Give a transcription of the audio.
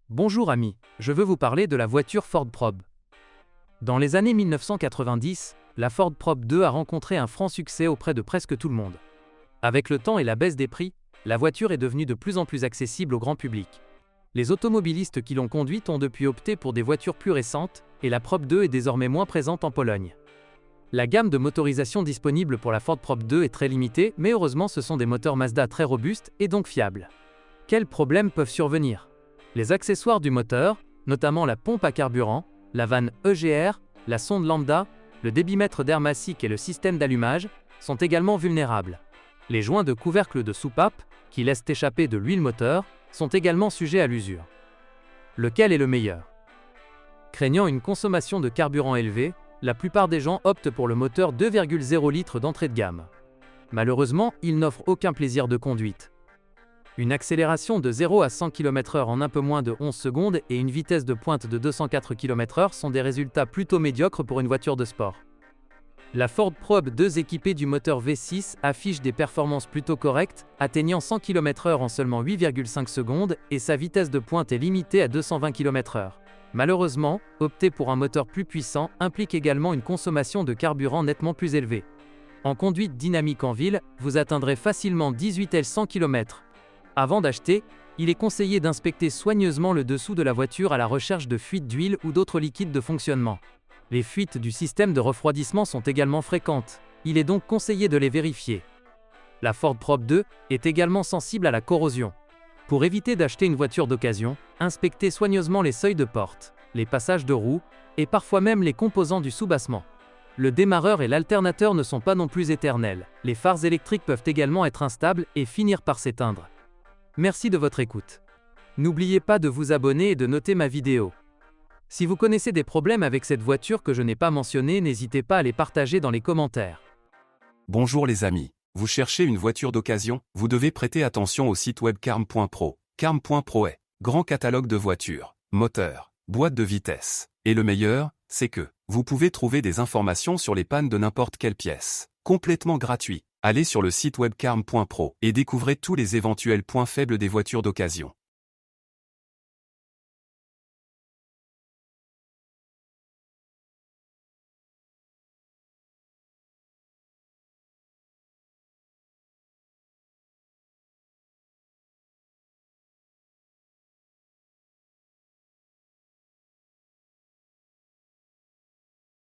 Bonjour amis, je veux vous parler de la voiture Ford Probe. Dans les années 1990, la Ford Probe 2 a rencontré un franc succès auprès de presque tout le monde. Avec le temps et la baisse des prix, la voiture est devenue de plus en plus accessible au grand public. Les automobilistes qui l'ont conduite ont depuis opté pour des voitures plus récentes, et la Probe 2 est désormais moins présente en Pologne. La gamme de motorisation disponible pour la Ford Probe 2 est très limitée, mais heureusement ce sont des moteurs Mazda très robustes et donc fiables. Quels problèmes peuvent survenir ? Les accessoires du moteur, notamment la pompe à carburant, la vanne EGR, la sonde lambda, le débitmètre d'air massique et le système d'allumage, sont également vulnérables. Les joints de couvercle de soupape, qui laissent échapper de l'huile moteur, sont également sujets à l'usure. Lequel est le meilleur ? Craignant une consommation de carburant élevée, la plupart des gens optent pour le moteur 2,0 litres d'entrée de gamme. Malheureusement, il n'offre aucun plaisir de conduite. Une accélération de 0 à 100 km/h en un peu moins de 11 secondes et une vitesse de pointe de 204 km/h sont des résultats plutôt médiocres pour une voiture de sport. La Ford Probe 2 équipée du moteur V6 affiche des performances plutôt correctes, atteignant 100 km/h en seulement 8,5 secondes et sa vitesse de pointe est limitée à 220 km/h. Malheureusement, opter pour un moteur plus puissant implique également une consommation de carburant nettement plus élevée. En conduite dynamique en ville, vous atteindrez facilement 18 L 100 km. Avant d'acheter, il est conseillé d'inspecter soigneusement le dessous de la voiture à la recherche de fuites d'huile ou d'autres liquides de fonctionnement. Les fuites du système de refroidissement sont également fréquentes. Il est donc conseillé de les vérifier. La Ford Probe 2 est également sensible à la corrosion. Pour éviter d'acheter une voiture d'occasion, inspectez soigneusement les seuils de porte, les passages de roues et parfois même les composants du soubassement. Le démarreur et l'alternateur ne sont pas non plus éternels. Les phares électriques peuvent également être instables et finir par s'éteindre. Merci de votre écoute. N'oubliez pas de vous abonner et de noter ma vidéo. Si vous connaissez des problèmes avec cette voiture que je n'ai pas mentionné, n'hésitez pas à les partager dans les commentaires. Bonjour les amis. Vous cherchez une voiture d'occasion? Vous devez prêter attention au site web carm.pro. Carm.pro est grand catalogue de voitures, moteurs, boîtes de vitesse. Et le meilleur, c'est que vous pouvez trouver des informations sur les pannes de n'importe quelle pièce. Complètement gratuit. Allez sur le site web carm.pro et découvrez tous les éventuels points faibles des voitures d'occasion.